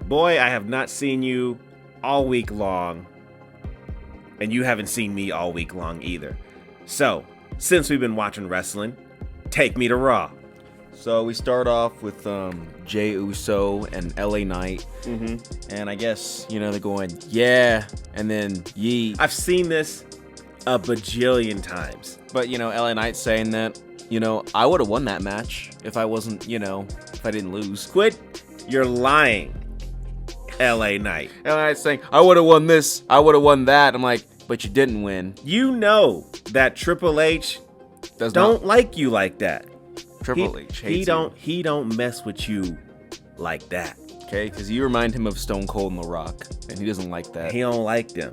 boy, I have not seen you all week long, and you haven't seen me all week long either. So, since we've been watching wrestling, take me to Raw. So we start off with Jey Uso and LA Knight. And I guess, they're going, yeah, and then yee. I've seen this a bajillion times. But, LA Knight saying that, I would have won that match if I wasn't, if I didn't lose. Quit. You're lying, LA Knight. LA Knight's saying, I would have won this, I would have won that. I'm like, but you didn't win. You know that Triple H don't like you like that. Triple H hates you. He don't mess with you like that. Okay, because you remind him of Stone Cold and The Rock, and he doesn't like that. He don't like them.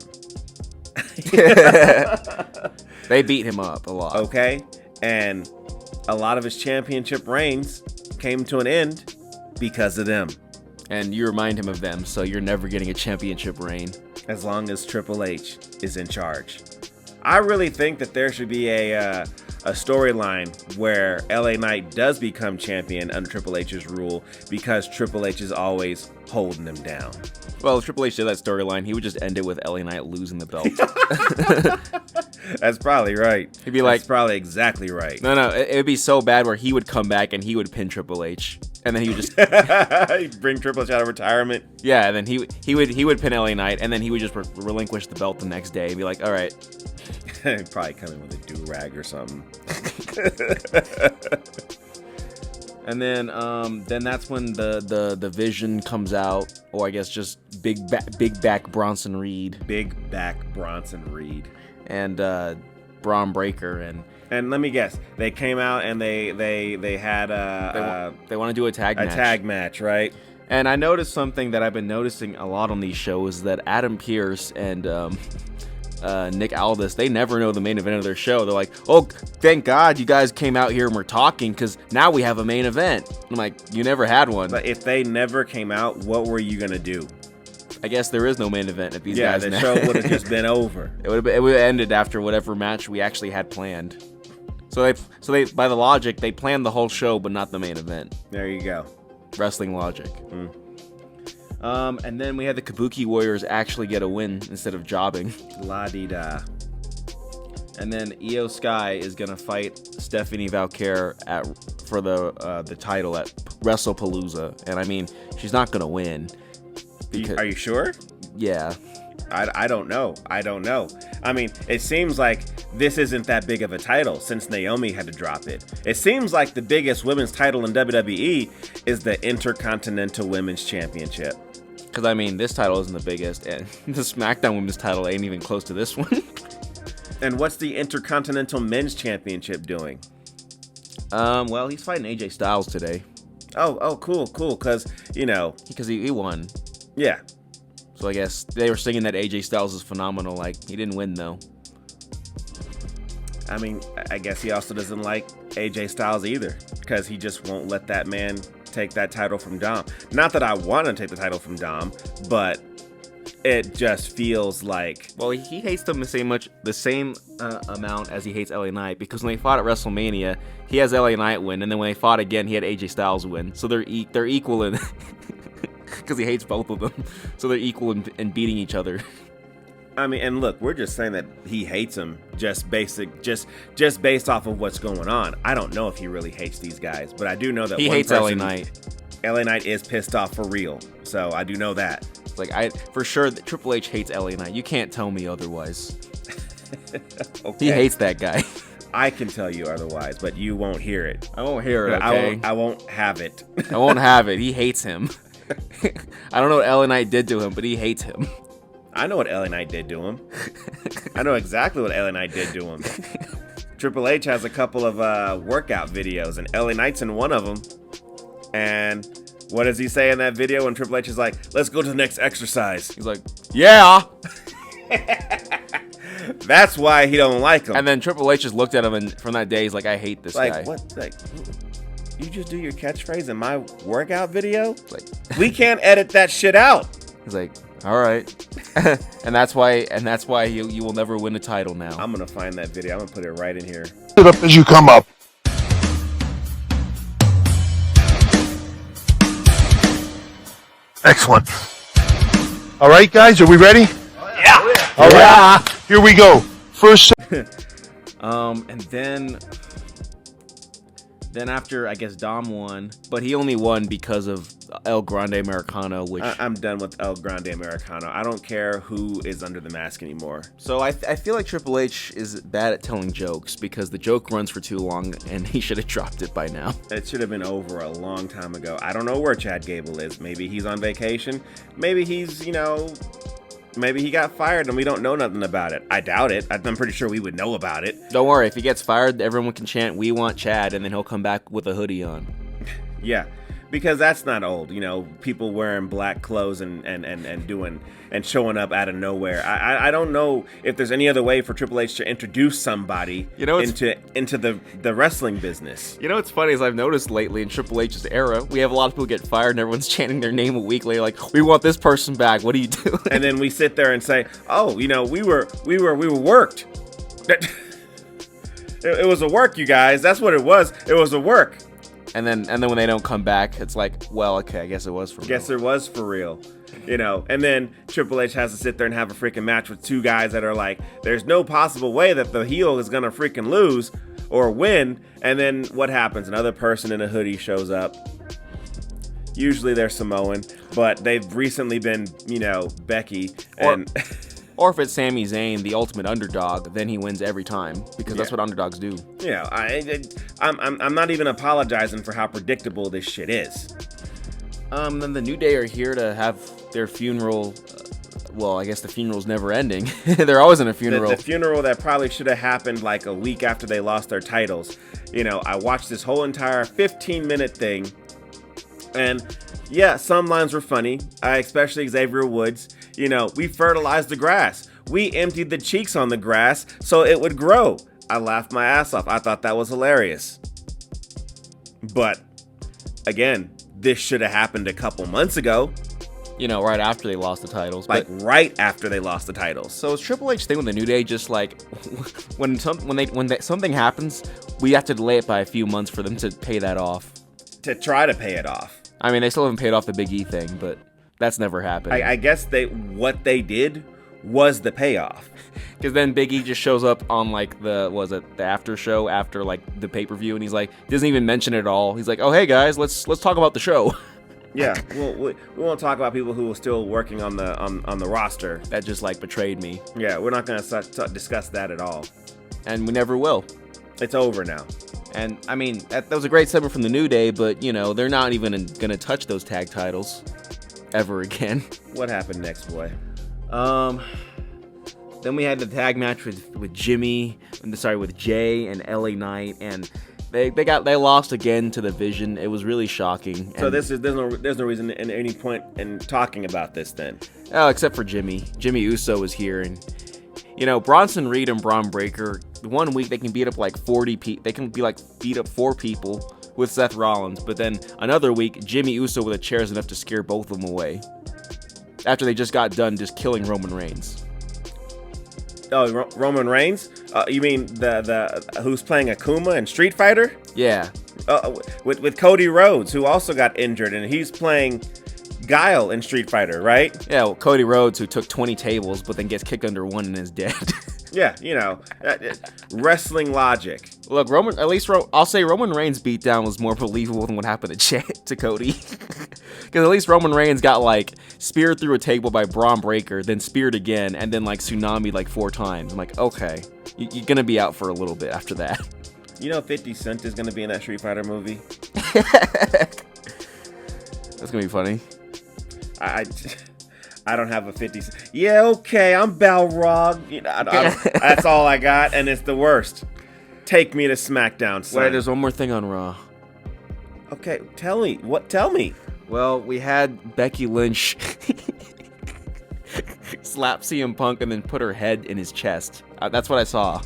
They beat him up a lot. Okay, and a lot of his championship reigns came to an end because of them. And you remind him of them, so you're never getting a championship reign. As long as Triple H is in charge. I really think that there should be a storyline where LA Knight does become champion under Triple H's rule because Triple H is always holding him down. Well, if Triple H did that storyline, he would just end it with LA Knight losing the belt. That's probably right. He'd be like, that's probably exactly right. No, it would be so bad where he would come back and he would pin Triple H. And then he would just he'd bring Triple H out of retirement. Yeah, and then he would pin LA Knight, and then he would just relinquish the belt the next day and be like, all right. He'd probably come in with a do-rag or something. And then that's when the Vision comes out, or I guess just big back Bronson Reed. Big back Bronson Reed. And Braun Breaker and let me guess, they came out and they had they want to do a tag match, right? And I noticed something that I've been noticing a lot on these shows, that Adam Pearce and Nick Aldis, they never know the main event of their show. They're like, oh, thank God you guys came out here and we're talking, because now we have a main event. I'm like, you never had one. But if they never came out, what were you gonna do? I guess there is no main event if these guys. Yeah, the show would have just been over. It would have ended after whatever match we actually had planned. So they by the logic, they planned the whole show, but not the main event. There you go. Wrestling logic. And then we had the Kabuki Warriors actually get a win instead of jobbing. La-di-da. And then Io Sky is gonna fight Stephanie Valkyrie for the title at WrestlePalooza, and I mean, she's not gonna win. Are you sure? Yeah. I don't know. I mean, it seems like this isn't that big of a title since Naomi had to drop it. It seems like the biggest women's title in WWE is the Intercontinental Women's Championship. Because, I mean, this title isn't the biggest, and the SmackDown Women's title ain't even close to this one. And what's the Intercontinental Men's Championship doing? Well, he's fighting AJ Styles today. Oh, cool, because, Because he won. Yeah. So I guess they were singing that AJ Styles is phenomenal. Like, he didn't win, though. I mean, I guess he also doesn't like AJ Styles either, because he just won't let that man take that title from Dom. Not that I want to take the title from Dom, but it just feels like... Well, he hates them the same amount as he hates LA Knight, because when they fought at WrestleMania, he has LA Knight win, and then when they fought again, he had AJ Styles win. So they're equal in... Because he hates both of them. So they're equal in beating each other. I mean, and look, we're just saying that he hates him just based off of what's going on. I don't know if he really hates these guys, but I do know that he hates LA Knight. LA Knight is pissed off for real. So I do know that. Like, for sure that Triple H hates LA Knight. You can't tell me otherwise. Okay. He hates that guy. I can tell you otherwise, but you won't hear it. I won't hear it, okay? I won't have it. I won't have it. He hates him. I don't know what LA Knight did to him, but he hates him. I know what LA Knight did to him. I know exactly what LA Knight did to him. Triple H has a couple of workout videos, and LA Knight's in one of them. And what does he say in that video when Triple H is like, let's go to the next exercise? He's like, yeah. That's why he don't like him. And then Triple H just looked at him, and from that day, he's like, I hate this guy. What? Like, you just do your catchphrase in my workout video? Like, we can't edit that shit out. He's like, all right. and that's why you will never win a title now. I'm gonna find that video. I'm gonna put it right in here. Get up as you come up. Excellent. All right, guys, are we ready? Yeah. All right. Here we go. First. And then after, I guess Dom won, but he only won because of El Grande Americano, which... I'm done with El Grande Americano. I don't care who is under the mask anymore. So I feel like Triple H is bad at telling jokes because the joke runs for too long and he should have dropped it by now. It should have been over a long time ago. I don't know where Chad Gable is. Maybe he's on vacation. Maybe he's, maybe he got fired and we don't know nothing about it. I doubt it. I'm pretty sure we would know about it. Don't worry, if he gets fired, everyone can chant, "We want Chad," and then he'll come back with a hoodie on. Yeah, because that's not old. People wearing black clothes and showing up out of nowhere. I don't know if there's any other way for Triple H to introduce somebody into the wrestling business. You know what's funny is I've noticed lately in Triple H's era, we have a lot of people get fired and everyone's chanting their name a week later, like, "We want this person back. What are you doing?" And then we sit there and say, "Oh, we were worked." It was a work, you guys. That's what it was. It was a work. And then when they don't come back, it's like, well, okay, I guess it was for real. Guess it was for real. And then Triple H has to sit there and have a freaking match with two guys that are like, there's no possible way that the heel is gonna freaking lose or win. And then what happens? Another person in a hoodie shows up. Usually they're Samoan, but they've recently been, Becky and or if it's Sami Zayn, the ultimate underdog, then he wins every time because that's what underdogs do. Yeah, I'm not even apologizing for how predictable this shit is. Then the New Day are here to have their funeral. Well, I guess the funeral's never ending. They're always in a funeral. The funeral that probably should have happened like a week after they lost their titles. I watched this whole entire 15-minute thing, and yeah, some lines were funny. Especially Xavier Woods. We fertilized the grass. We emptied the cheeks on the grass so it would grow. I laughed my ass off. I thought that was hilarious. But again, this should have happened a couple months ago. Right after they lost the titles. Right after they lost the titles. So is Triple H thing with the New Day just like when something happens, we have to delay it by a few months for them to pay that off. To try to pay it off. I mean, they still haven't paid off the Big E thing, but that's never happened. I guess what they did was the payoff. Because then Big E just shows up on the after show after the pay-per-view, and he's like, doesn't even mention it at all. He's like, "Oh, hey guys, let's talk about the show." Yeah, we won't talk about people who are still working on the roster that just betrayed me. Yeah, we're not gonna discuss that at all, and we never will. It's over now. And I mean, that was a great segment from the New Day, but they're not even gonna touch those tag titles ever again. What happened next, boy? Then we had the tag match with Jay and LA Knight, and they lost again to the Vision. It was really shocking. So there's no reason in any point in talking about this then. Oh, except for Jimmy. Jimmy Uso was here, and Bronson Reed and Braun Breaker. One week they can beat up 40 people. They can beat up 4 people with Seth Rollins, but then another week Jimmy Uso with a chair is enough to scare both of them away. After they just got done just killing Roman Reigns. Oh, Roman Reigns? You mean the who's playing Akuma in Street Fighter? Yeah. With Cody Rhodes, who also got injured, and he's playing Guile in Street Fighter, right? Yeah, well, Cody Rhodes, who took 20 tables, but then gets kicked under one and is dead. Yeah, wrestling logic. Look, I'll say Roman Reigns' beatdown was more believable than what happened to Cody. Because at least Roman Reigns got speared through a table by Braun Breaker, then speared again, and then tsunami 4 times. I'm like, okay, you're gonna be out for a little bit after that. 50 Cent is gonna be in that Street Fighter movie. That's gonna be funny. I don't have a 50. Yeah, okay, I'm Balrog. That's all I got, and it's the worst. Take me to Smackdown, son. Wait, there's one more thing on Raw. Okay, tell me. Tell me. Well, we had Becky Lynch slap CM Punk and then put her head in his chest. That's what I saw.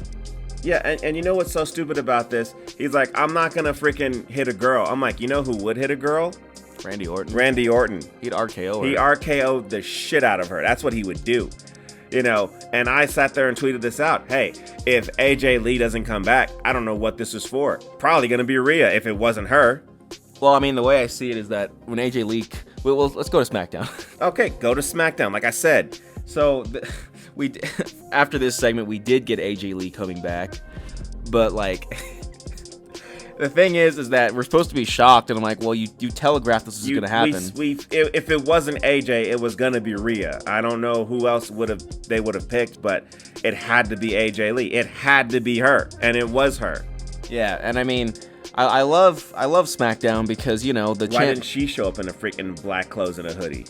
Yeah, and you know what's so stupid about this? He's like, I'm not gonna freaking hit a girl. I'm like, you know who would hit a girl? Randy Orton. He'd RKO her. He RKO'd the shit out of her. That's what he would do. And I sat there and tweeted this out. Hey, if AJ Lee doesn't come back, I don't know what this is for. Probably going to be Rhea if it wasn't her. Well, I mean, the way I see it is that when AJ Lee let's go to SmackDown. Okay, go to SmackDown. Like I said, So after this segment, we did get AJ Lee coming back, but like the thing is that we're supposed to be shocked, and I'm like, well, you telegraphed this was gonna happen. If it wasn't AJ, it was gonna be Rhea. I don't know who else they would have picked, but it had to be AJ Lee. It had to be her, and it was her. Yeah, and I mean, I love SmackDown because Why didn't she show up in a freaking black clothes and a hoodie?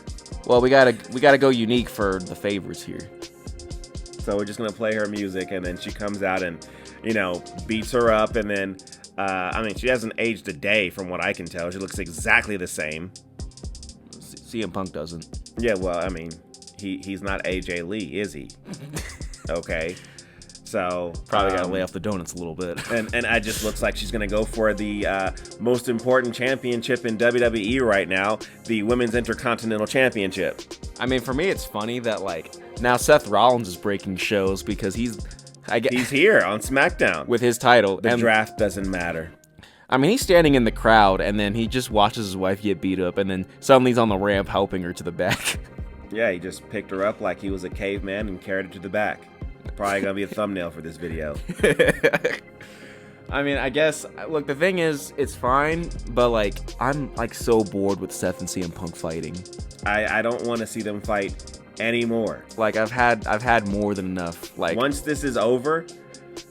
Well, we gotta go unique for the favorites here. So we're just gonna play her music, and then she comes out and beats her up, and then she hasn't aged a day from what I can tell. She looks exactly the same. CM Punk doesn't. Yeah, well, I mean, he's not AJ Lee, is he? Okay. So probably gotta lay off the donuts a little bit. And it just looks like she's gonna go for the most important championship in WWE right now, the Women's Intercontinental Championship. I mean, for me, it's funny that like now Seth Rollins is breaking shows because he's here on SmackDown with his title. The draft doesn't matter. I mean, he's standing in the crowd, and then he just watches his wife get beat up, and then suddenly he's on the ramp helping her to the back. Yeah, he just picked her up like he was a caveman and carried her to the back. Probably gonna be a thumbnail for this video. I mean, I guess, look, the thing is, it's fine, but like, I'm like so bored with Seth and CM Punk fighting. I don't want to see them fight anymore. Like, I've had more than enough. Like, once this is over,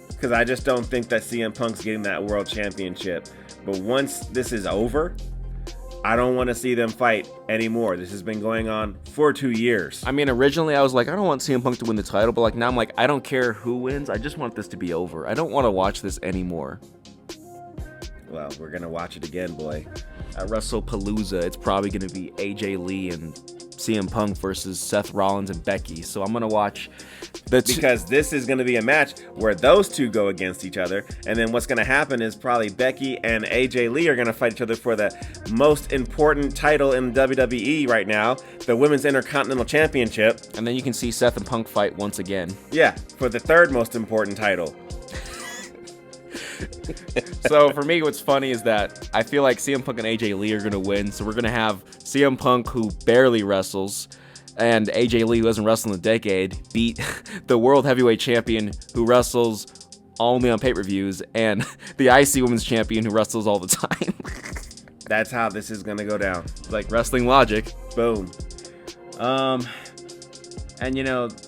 because I just don't think that CM Punk's getting that world championship. But once this is over, I don't want to see them fight anymore. This has been going on for 2 years. I mean, originally I was like, I don't want CM Punk to win the title, but like now I'm like, I don't care who wins. I just want this to be over. I don't want to watch this anymore. Well, we're going to watch it again, boy. At WrestlePalooza, it's probably going to be AJ Lee and CM Punk versus Seth Rollins and Becky. So I'm going to watch because this is going to be a match where those two go against each other. And then what's going to happen is probably Becky and AJ Lee are going to fight each other for the most important title in WWE right now, the Women's Intercontinental Championship. And then you can see Seth and Punk fight once again. Yeah, for the third most important title. So for me, what's funny is that I feel like CM Punk and AJ Lee are going to win. So we're going to have CM Punk, who barely wrestles, and AJ Lee, who hasn't wrestled in a decade, beat the World Heavyweight Champion, who wrestles only on pay-per-views, and the IC Women's Champion, who wrestles all the time. That's how this is going to go down. Like wrestling logic. Boom. And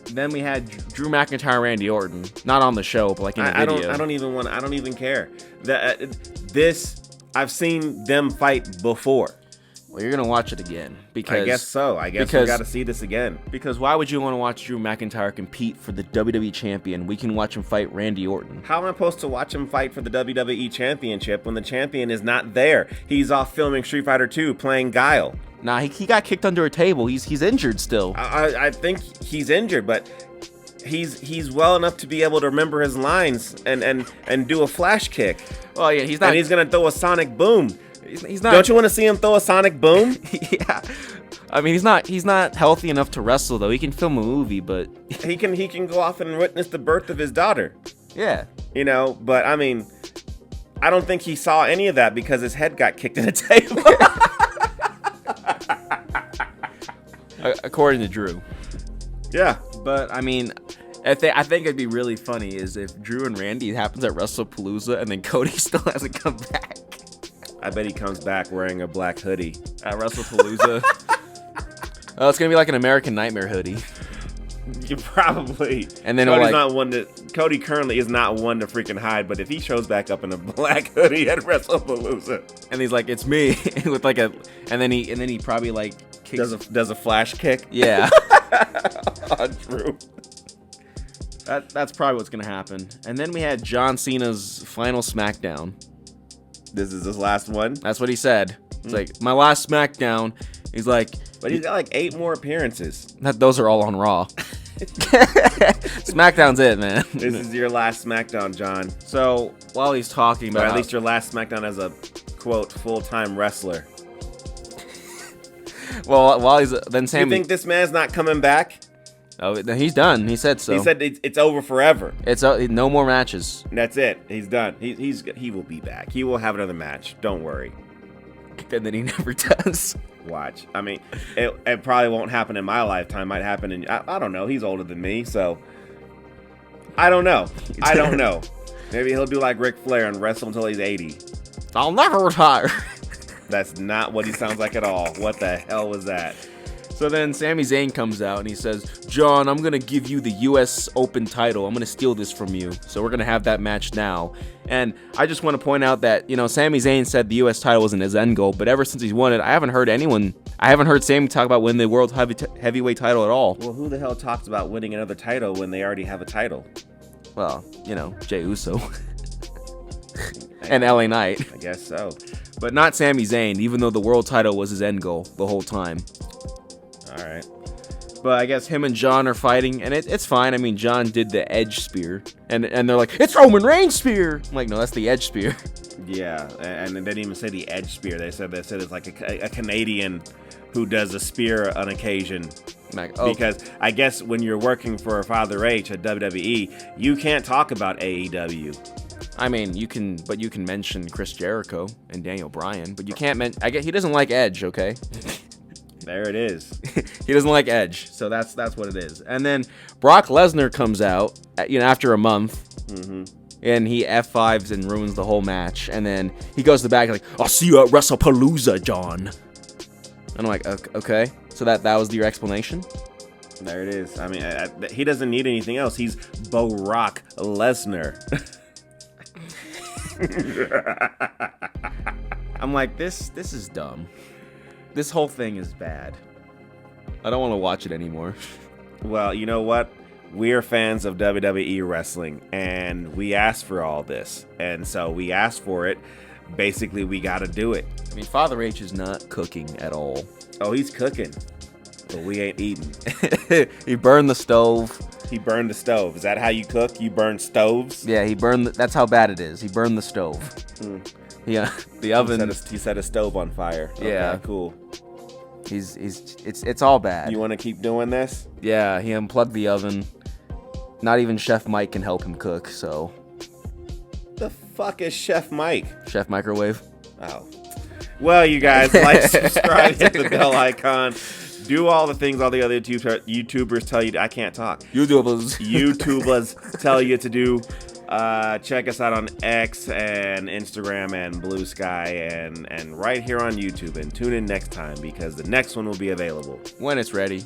then we had Drew McIntyre, Randy Orton, not on the show, but like in a video. I don't even care. I've seen them fight before. Well, you're gonna watch it again because I guess so. I guess we got to see this again. Because why would you want to watch Drew McIntyre compete for the WWE Champion? We can watch him fight Randy Orton. How am I supposed to watch him fight for the WWE Championship when the champion is not there? He's off filming Street Fighter 2 playing Guile. Nah, he got kicked under a table. He's injured still. I think he's injured, but he's well enough to be able to remember his lines and do a flash kick. Well, yeah, he's not. And he's gonna throw a sonic boom. He's not. Don't you want to see him throw a sonic boom? Yeah. I mean, he's not healthy enough to wrestle though. He can film a movie, but he can go off and witness the birth of his daughter. Yeah. But I mean, I don't think he saw any of that because his head got kicked in a table. According to Drew. Yeah. But I mean, I think it'd be really funny is if Drew and Randy happens at WrestlePalooza and then Cody still hasn't come back. I bet he comes back wearing a black hoodie at WrestlePalooza. Oh, it's gonna be like an American Nightmare hoodie. You probably. And then Cody currently is not one to freaking hide, but if he shows back up in a black hoodie at WrestlePalooza, and he's like, "It's me," with like and then he probably like kicks, does a flash kick. Yeah. Oh, Drew. That's probably what's gonna happen. And then we had John Cena's final SmackDown. This is his last one. That's what he said. It's like my last SmackDown. He's like, but he's got like 8 more appearances. Those are all on Raw. SmackDown's it, man. This is your last SmackDown, John. So while he's talking about, or at least your last SmackDown as a quote full-time wrestler. Well, while he's then Sammy. You think this man's not coming back? Oh, he's done. He said so. He said it's over forever. It's no more matches. That's it. He's done. He will be back. He will have another match. Don't worry. And then he never does. watch. I mean, it probably won't happen in my lifetime. Might happen in I don't know. He's older than me, so I don't know. I don't know. Maybe he'll do like Ric Flair and wrestle until he's 80. I'll never retire. That's not what he sounds like at all. What the hell was that? So then Sami Zayn comes out and he says, John, I'm going to give you the U.S. Open title. I'm going to steal this from you. So we're going to have that match now. And I just want to point out that, Sami Zayn said the U.S. title wasn't his end goal, but ever since he's won it, I haven't heard Sami talk about winning the World Heavyweight title at all. Well, who the hell talks about winning another title when they already have a title? Well, Jey Uso. And LA Knight. I guess so. But not Sami Zayn, even though the world title was his end goal the whole time. All right. But I guess him and John are fighting, and it's fine. I mean, John did the Edge spear, and they're like, it's Roman Reigns' spear. I'm like, no, that's the Edge spear. Yeah, and they didn't even say the Edge spear. They said it's like a Canadian who does a spear on occasion. Like, oh. Because I guess when you're working for Father H at WWE, you can't talk about AEW. I mean, you can mention Chris Jericho and Daniel Bryan, but you can't I guess he doesn't like Edge, okay? There it is. He doesn't like Edge, so that's what it is. And then Brock Lesnar comes out, after a month, and he F5s and ruins the whole match. And then he goes to the back like, I'll see you at WrestlePalooza, John. And I'm like, okay, so that was your explanation? There it is. I mean, he doesn't need anything else. He's Brock Lesnar. I'm like, this is dumb. This whole thing is bad. I don't want to watch it anymore. Well, you know what? We're fans of WWE wrestling, and we asked for all this. And so we asked for it. Basically, we got to do it. I mean, Father H is not cooking at all. Oh, he's cooking, but we ain't eating. He burned the stove. He burned the stove. Is that how you cook? You burn stoves? Yeah, he burned. That's how bad it is. He burned the stove. Yeah, the oven. He set a stove on fire. Yeah, okay, cool. It's all bad. You want to keep doing this? Yeah, he unplugged the oven. Not even Chef Mike can help him cook. So. The fuck is Chef Mike? Chef Microwave. Oh. Well, you guys, like, subscribe, hit the bell icon. Do all the things all the other YouTubers tell you. I can't talk. YouTubers tell you to do. Check us out on X and Instagram and Blue Sky and right here on YouTube. And tune in next time because the next one will be available when it's ready.